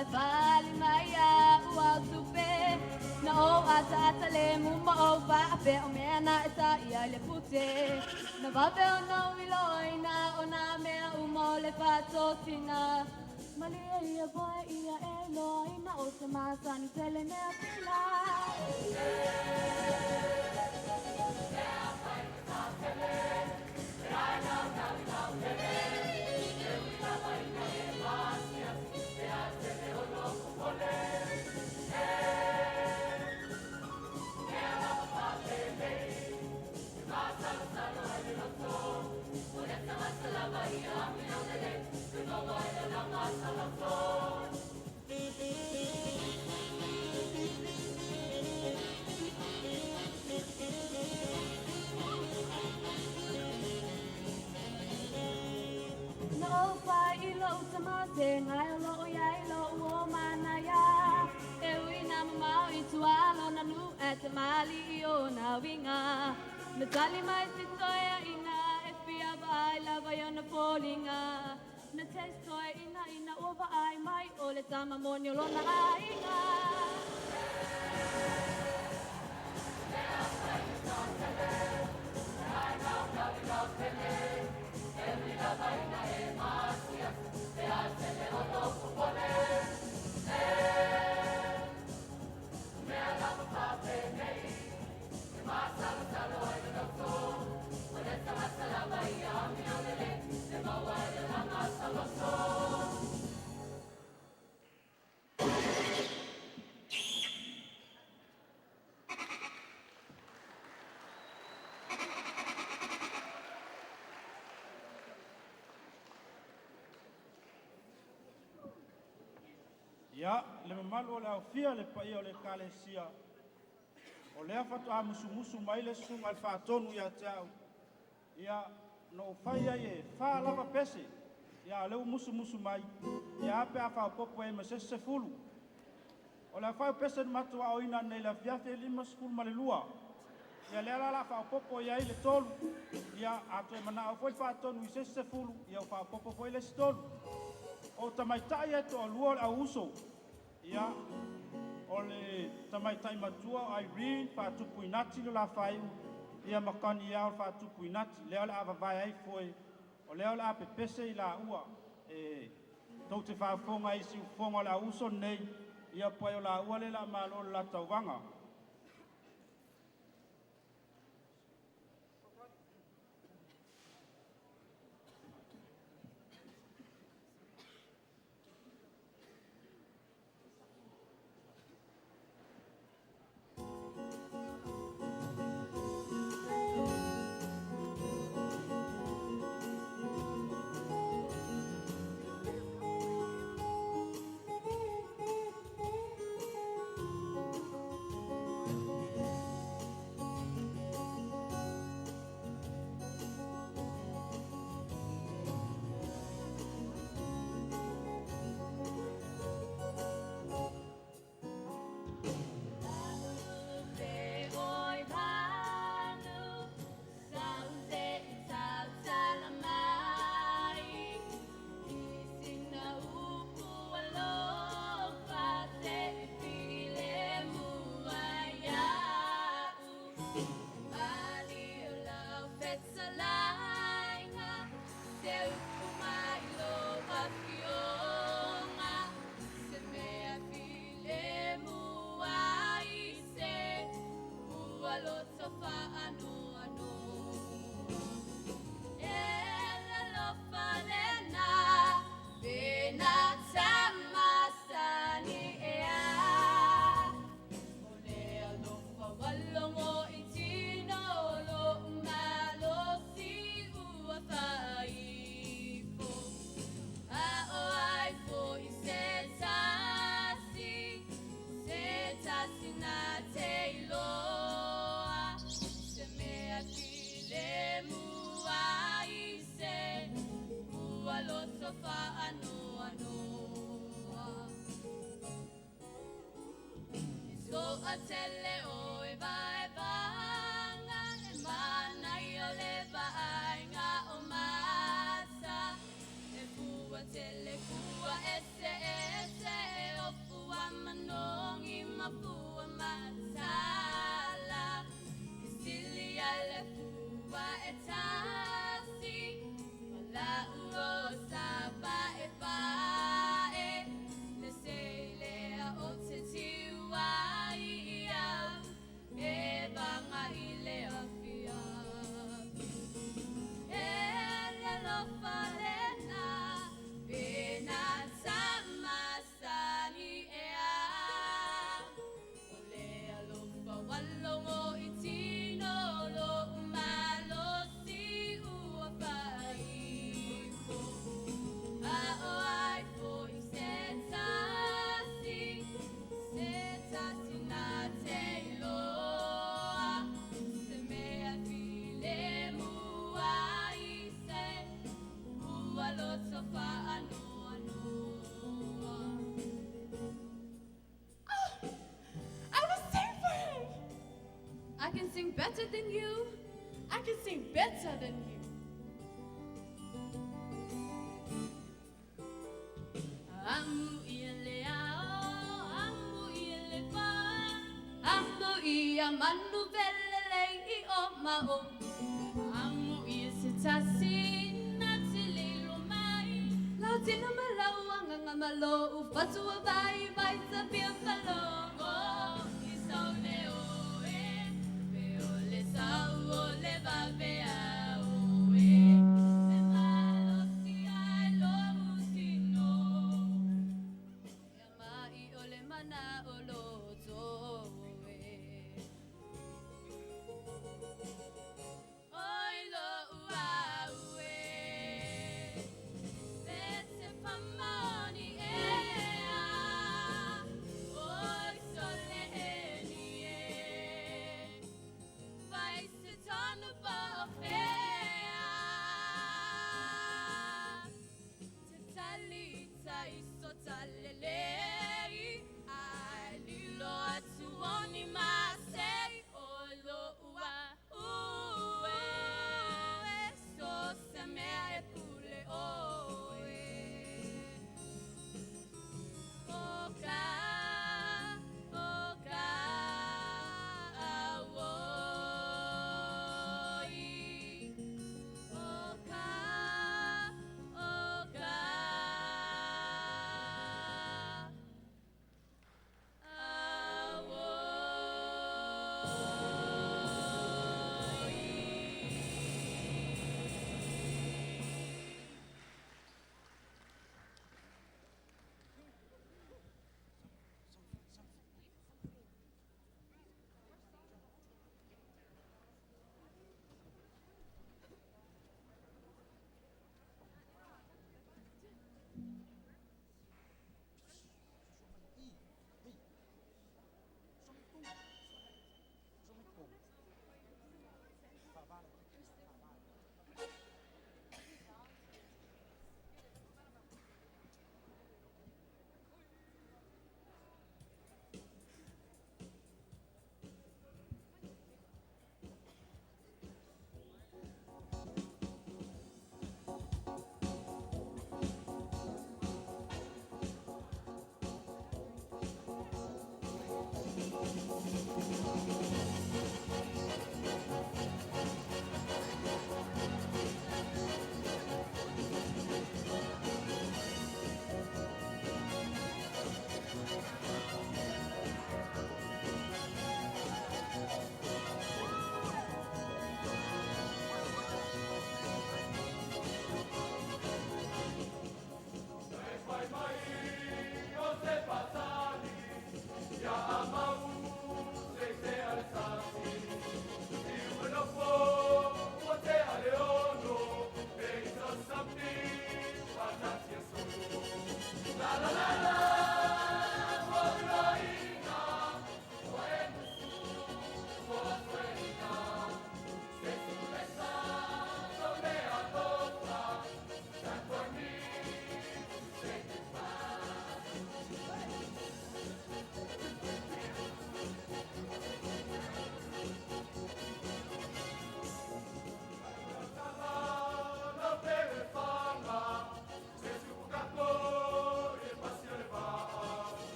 ai pali mai a ua supe na o ata le mu mo o va pe o me na esa ia le pute na va pe o no iloina o na me u mo le patotina Malia ia boy ia Eloina o se masani tele ne apila No pa ilo utamate ngai lo ya ilo o manaya e wina mau I tualo na nu at mali o na winga Natali mai sitoya ina e fia vai lava yo na polinga Na testoy ina over ai mai o le tama monyo lo na ainga Ia, le mamalu o le aufia le paia o le kalesia. O lea fatu a musu mai le sunga al whaatonu ia te au. Ia, no whai ai e wha lava pese. Ia, leu musu mai. Ia, ape a whao popo e masese fulu. O le whao pese ni matua o ina nei la fiate lima skulu ma le lua. Ia, lea la whao popo ia i le tolu. Ia, ato e mana o foi whaatonu I sese fulu. Ia, o whao popo foi le stolu. O tamaitai e to lua le au uso. Ia, o le tamaitai matua o Irene, whaatupu inati lo la whaiu. Ia makani ia o whaatupu inati. Leo le avavai ai foi. O leo le ape pese I la ua. Tau te whaafonga isi ufonga la uso nei. Ia poe o la ua le la malo la tauwanga. Atele o e vai vanga e mana I o le vainga o masa e fua tele fua ese ese mafua matala Sili ale fua e tasi Wala uro saba e pae Le seile a o te tiwa ia E banga ile a fia E le lofa lena Pena sama sani e a Ole alofa walongo itino lo malo si ua faiko A o ai fo I setasi na te iloa Se mea file mua I se Ua loto fa anoa noa I was sing for him. I can sing better than you. I can sing better than you. Amu ile ao, amu ile pa, amu ia manu velele I o mao. Amu ia sitasi na tililo mai. Lau tino malau anga malo ufatua vai vai sabia malongo. I sau le oe, pe ole sau ole vave oe. Se malo si ai lo musino. Mai ole mana olo toe Oi lo uaue Vete famoni ea Oi sole enie Vai se tonu ba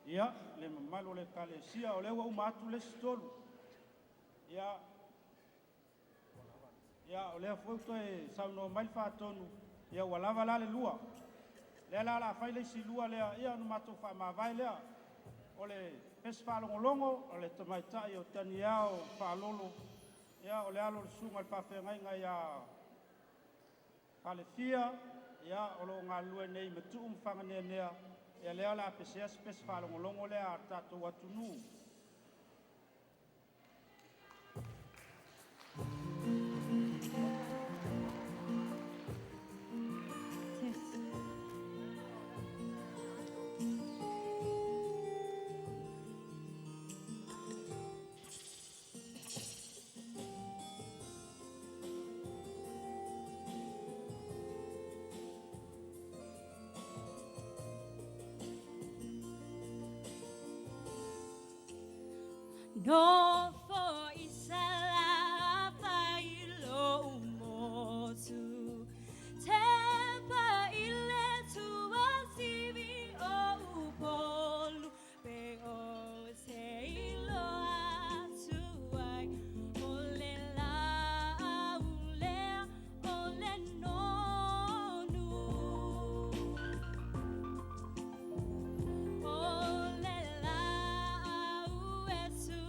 Ia, le mamalu le kalesia o le ua uma atu le stolu. Ia, o lea foi toe sauno mai whātonu. Ia ua lava la le lua. Lea la whai le si lua lea, ia no matou whaamawai lea. O le pes whaalongolongo, o le tamaitai o tani ao whaalolo. Ia, o le alo le sunga le pawhengai ngai a kalefia. Ia, o lo ngā lue nei matu whanganea nea. Ia lea la pesea spes whaalongolongo lea a tātou atunu. No for isala failo umotu tempa ile tuwa sivi o upolu pe o seilo atuai ole la ole nonu ole la uesu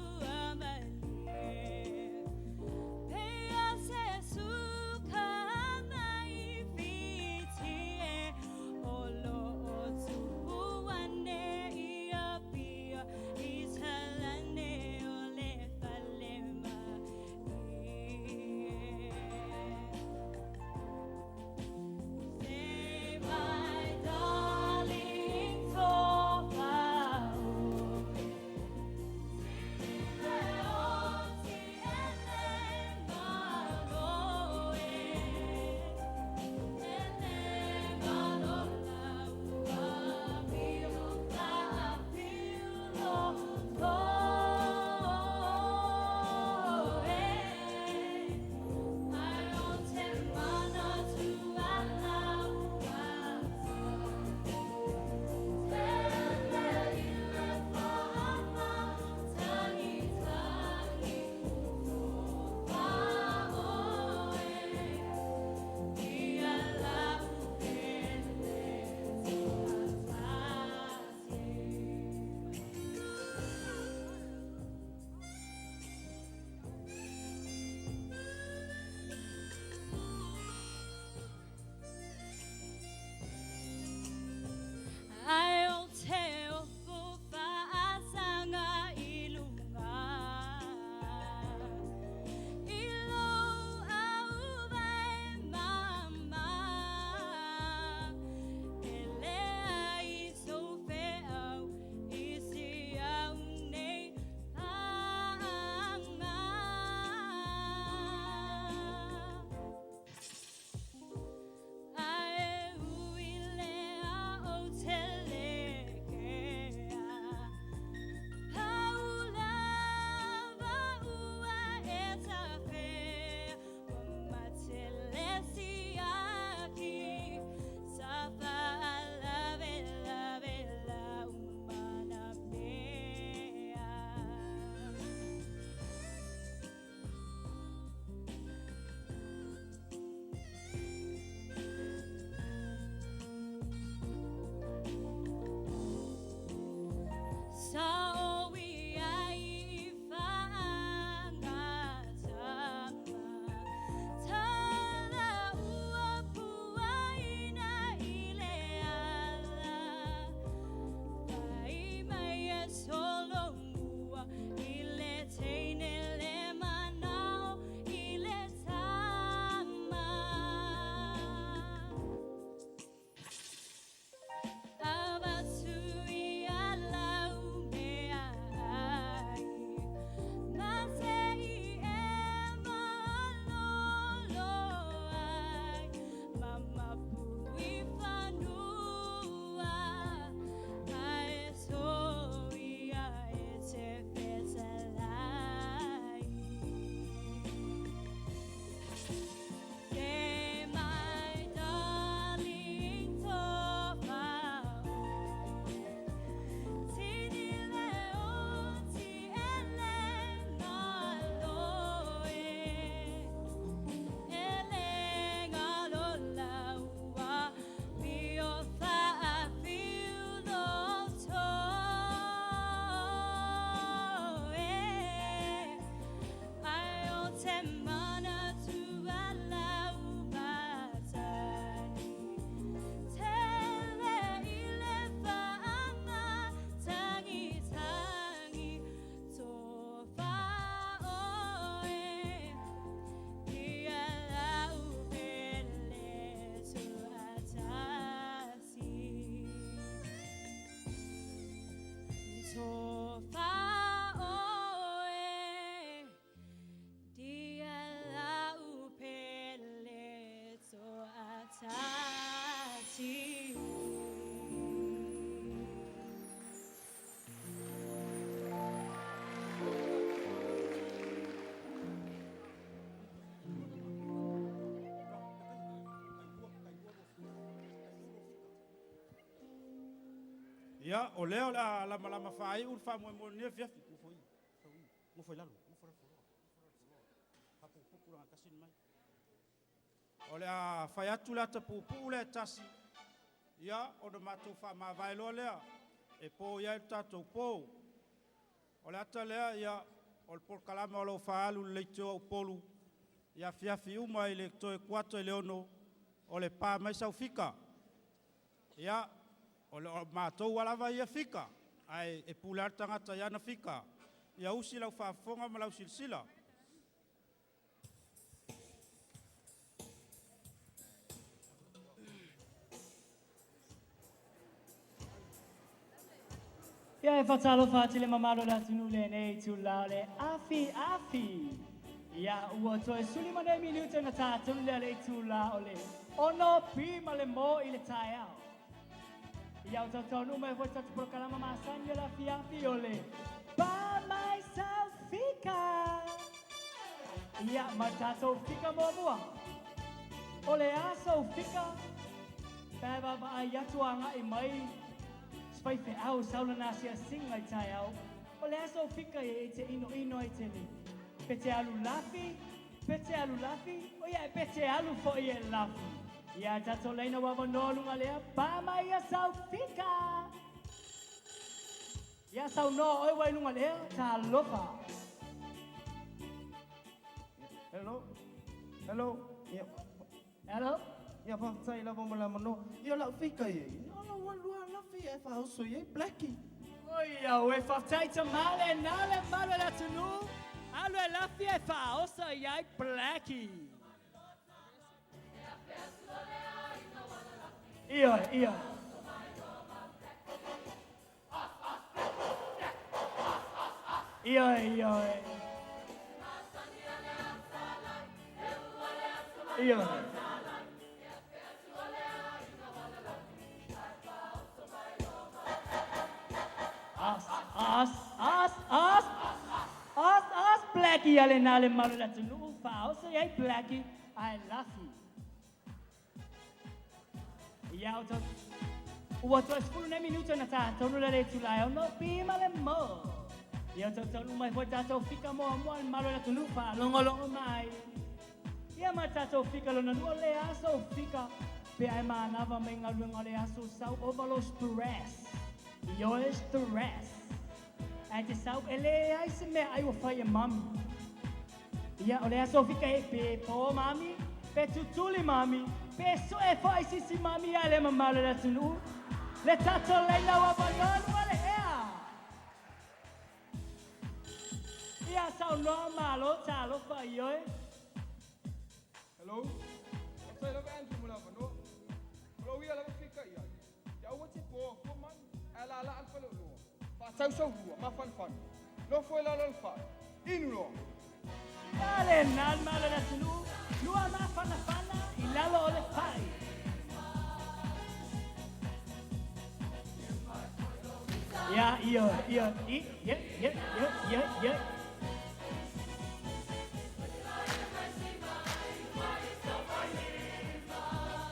Ia, o lea o la lama whaai ur wha mo nia fiafi. Mo foi lalo. Hapu pupura kasin mai. O lea whai atu la ta pupu le tasi. Ia, o na mātou wha ma vailo lea. E pō ia i tātou pō. O le ata lea ia o le porkalama o lau whaalu leitio au polu. Ia fiafi uma i le toe kuato i leono o le pā mai sau fika. Ia, o le mātou walawa ia fika. Ai e pūlar tangata iana fika. Ia usi lau whaafonga ma lau silsila. Ia e whatalo whātile mamaro la tunu le nei tu lao le afi. Ia ua toe suli ma nei minuta na tātunu le tu lao le ono pi ma le mo i le tae au. Ia o tautonu mai hoi tatu prokalama maasani la fiafi o le pa mai sau fika. Ia ma tātou fika mua. O le asau fika. Pēwa wa ai atuanga i mai. Spai fe au saula nasi a singa i tai au. O le aso fika e te ino i te li. Pete alu lafi. O ia e pete alu fo i e lafi. Ia tato leina wawa nolunga lea. Pama ia sau fika. Ia sau no oi wailunga lea. Ta lofa. Hello? Ia whaktai la wama no. Ia lau fika e. Lua lafi e whaoso e Blackie. Oia, ue whaftai ta male nale male la tunu. Alu e lafi e whaosa iai Blackie. Ia. As Blackie ale nale malu la tunu fao so yai Blackie I love you. Ia o tau ua tu espulu ne minuta na tā tonu le tu lai o no pima le mo. Ia o tau mai hoi tātou fika moa moa malu la tunu fa longo mai. Ia ma tātou fika lona nua le aso fika pe ai maanava me ngalunga le aso sau ovalo stress. Io è stress. E te sau ele ai se me ai o fai e mami. Ia o le aso fika e pe po mami, pe tutuli mami, pe so e fai si mami ai le mamalo la tunu. Le tato le na wa banonu ale ea. Ia sau no malo talo fai io e. Hello? Sai la van tu mula no. Lo ia la fika ia. Ya o te po man. Ala al palo lo. Fa sau ma fan. Lo foi la fa. Inu lo. Dale nal malo la tunu. Lua ma fana i lalo le fai. Ja.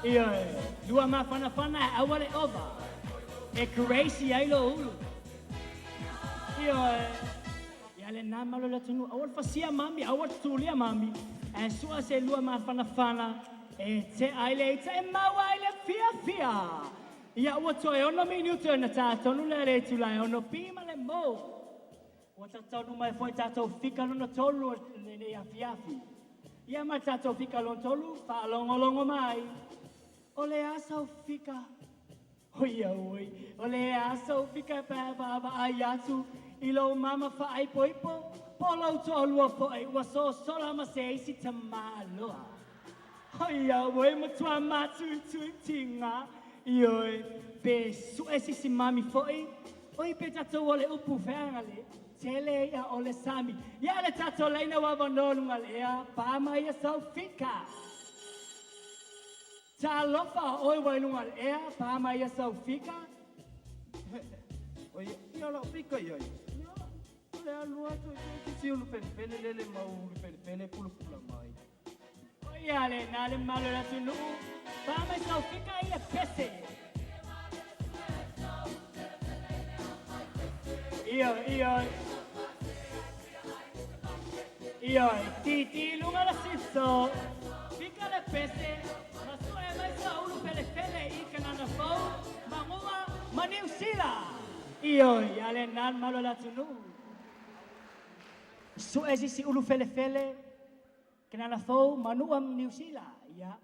Ia, lua ma fana awale ova. E crazy ai lo ulu. Ia le nā malo la tunu awal fasia mami, awal tulia mami. E sua se lua ma fana e te aile e te maua aile fia. Ia ua toe ono minuto na tātonu le re tulai ono pima le mo. Ua tātonu mai foi tātou fika lona tolu le afiafi. Ia ma tātou fika lona tolu, whaalongolongo mai. O le asau fika. Oi. O le asau fika pēpāpa ai atu. I lo mama whaai poipo. Polo tolua foi ua so sola ma se isi tamā loa. Oi, matua matu tinga. Ioi, pe suesi si mami foi. Oi, pe tatou ole upu whenga le. Tele ia ole sami. Ia le tatou leina wawanonunga lea. Pāma ia sau fika. Tā lofa oi wailunga lea. Pāma ia sau fika. Oi, ia lau fika iai. Ia, le alua tu si ulu pele lele mau ulu pele pula mai. Oi, ale, nale malo la tunu. Pāma ia sau fika ia pese. Ioi, titi lunga la siso. Fika le pese, masu e mai sa ulu pele pele I kanana fau, mangua maniu sila. Ioi, ale nan malo la tunu. Su esi si ulu pele pele, kanana fau manuam New Zealand, ya.